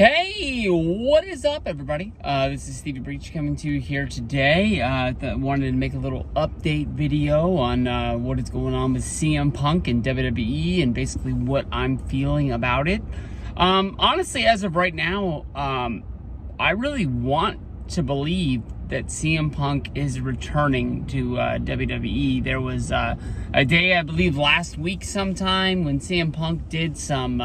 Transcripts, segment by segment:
Hey, what is up, everybody? This is Stevie Breach coming to you here today. Wanted to make a little update video on what is going on with CM Punk and WWE and basically what I'm feeling about it. Honestly, as of right now, I really want to believe that CM Punk is returning to WWE. There was a day, I believe, last week sometime when CM Punk did some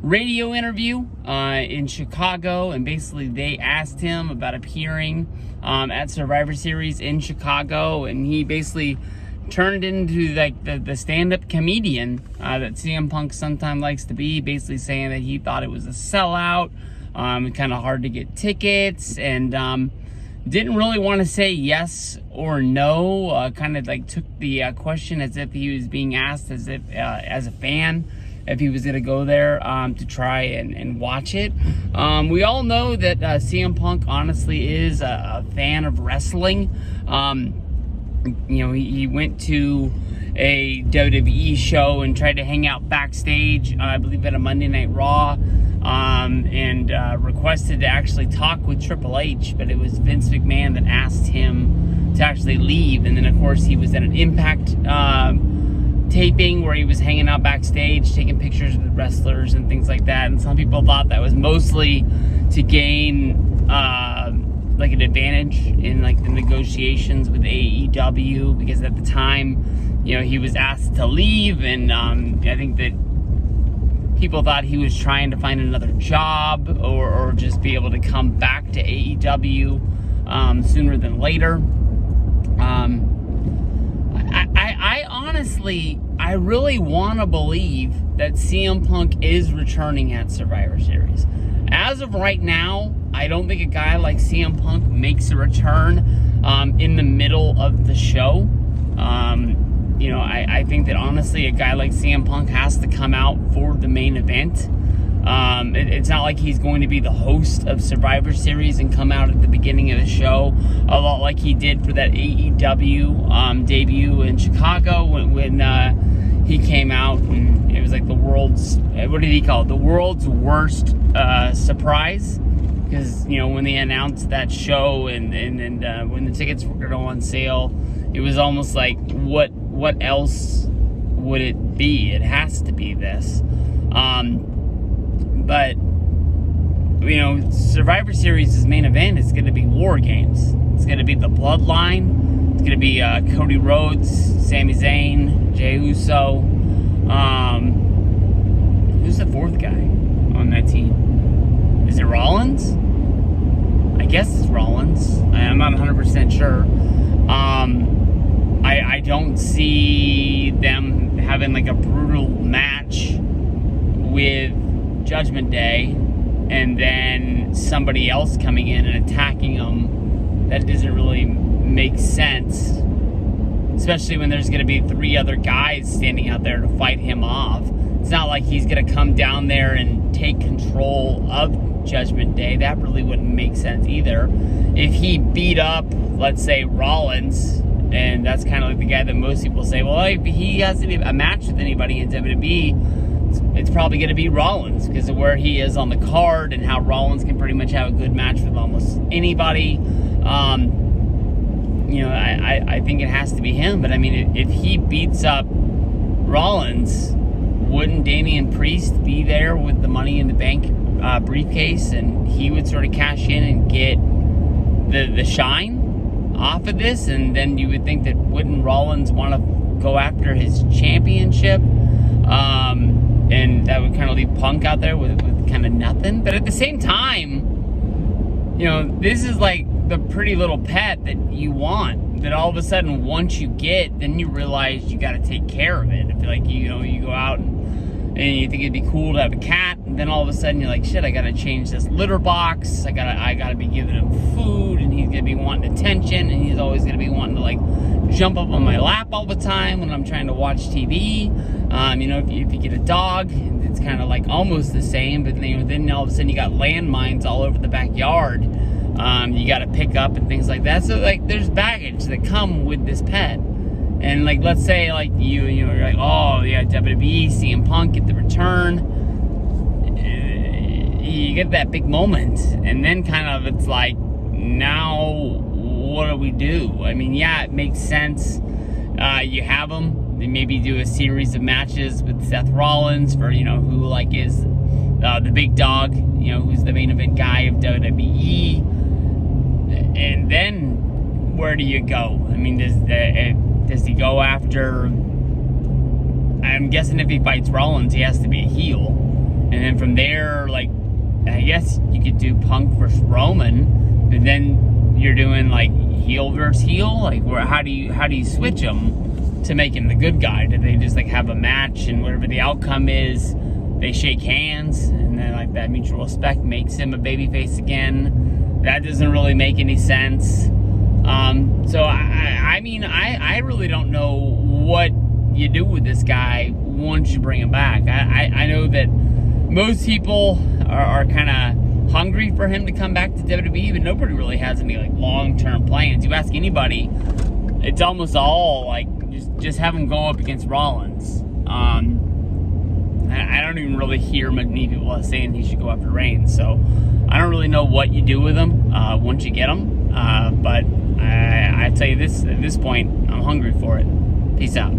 radio interview in Chicago, and basically they asked him about appearing at Survivor Series in Chicago, and he basically turned into like the stand-up comedian that CM Punk sometimes likes to be, basically saying that he thought it was a sellout, kind of hard to get tickets, and didn't really want to say yes or no, kind of like took the question as if he was being asked as if as a fan if he was going to go there to try and watch it. We all know that CM Punk honestly is a fan of wrestling. He went to a WWE show and tried to hang out backstage, I believe at a Monday Night Raw, and requested to actually talk with Triple H, but it was Vince McMahon that asked him to actually leave. And then, of course, he was at an Impact taping where he was hanging out backstage, taking pictures of the wrestlers and things like that. And some people thought that was mostly to gain like an advantage in like the negotiations with AEW, because at the time, he was asked to leave, and I think that people thought he was trying to find another job or just be able to come back to AEW sooner than later. I honestly, I really want to believe that CM Punk is returning at Survivor Series. As of right now, I don't think a guy like CM Punk makes a return in the middle of the show. I think that honestly, a guy like CM Punk has to come out for the main event. It's not like he's going to be the host of Survivor Series and come out at the beginning of the show, a lot like he did for that AEW debut in Chicago when he came out, and it was like the world's, what did he call it? The world's worst surprise. Because, when they announced that show and when the tickets were going to go on sale, it was almost like, what else would it be? It has to be this. But, Survivor Series' main event is going to be War Games. It's going to be the Bloodline. It's going to be Cody Rhodes, Sami Zayn, Jey Uso. Who's the fourth guy on that team? Is it Rollins? I guess it's Rollins. I'm not 100% sure. I don't see them having like a brutal match with Judgment Day and then somebody else coming in and attacking them. That doesn't really make sense, especially when there's going to be 3 other guys standing out there to fight him off. It's not like he's going to come down there and take control of Judgment Day. That really wouldn't make sense either. If he beat up, let's say, Rollins, and that's kind of like the guy that most people say, well, if he has to be a match with anybody in WWE, it's probably going to be Rollins because of where he is on the card and how Rollins can pretty much have a good match with almost anybody. I think it has to be him. But I mean, if he beats up Rollins, wouldn't Damian Priest be there with the Money in the Bank briefcase, and he would sort of cash in and get the shine off of this? And then you would think that wouldn't Rollins want to go after his championship? And that would kind of leave Punk out there with kind of nothing. But at the same time, this is like the pretty little pet that you want, that all of a sudden once you get, then you realize you got to take care of it. I feel like you go out and you think it'd be cool to have a cat, and then all of a sudden you're like, shit, I gotta change this litter box, I gotta be giving him food, and he's gonna be wanting attention, and he's always gonna be wanting to like jump up on my lap all the time when I'm trying to watch TV. If you get a dog, it's kind of like almost the same, but then all of a sudden you got landmines all over the backyard. You got to pick up and things like that. So like, there's baggage that come with this pet. And like, let's say like you're like, oh yeah, WWE, CM Punk get the return. you get that big moment, and then kind of it's like, now what do we do? I mean, yeah, it makes sense. You have them. They maybe do a series of matches with Seth Rollins for, you know, who like is the big dog, you know, who's the main event guy of WWE. And then where do you go? I mean, does he go after? I'm guessing if he fights Rollins, he has to be a heel, and then from there, like, I guess you could do Punk versus Roman, but then you're doing like heel versus heel. Like, where how do you switch them to make him the good guy? Do they just like have a match, and whatever the outcome is, they shake hands, and then like that mutual respect makes him a babyface again? That doesn't really make any sense. So I mean, I really don't know what you do with this guy once you bring him back. I know that most people are kind of hungry for him to come back to WWE, but nobody really has any like long-term plans. You ask anybody, it's almost all like just have him go up against Rollins. I don't even really hear many people saying he should go after Reigns, so I don't really know what you do with him once you get him. But I tell you this, at this point, I'm hungry for it. Peace out.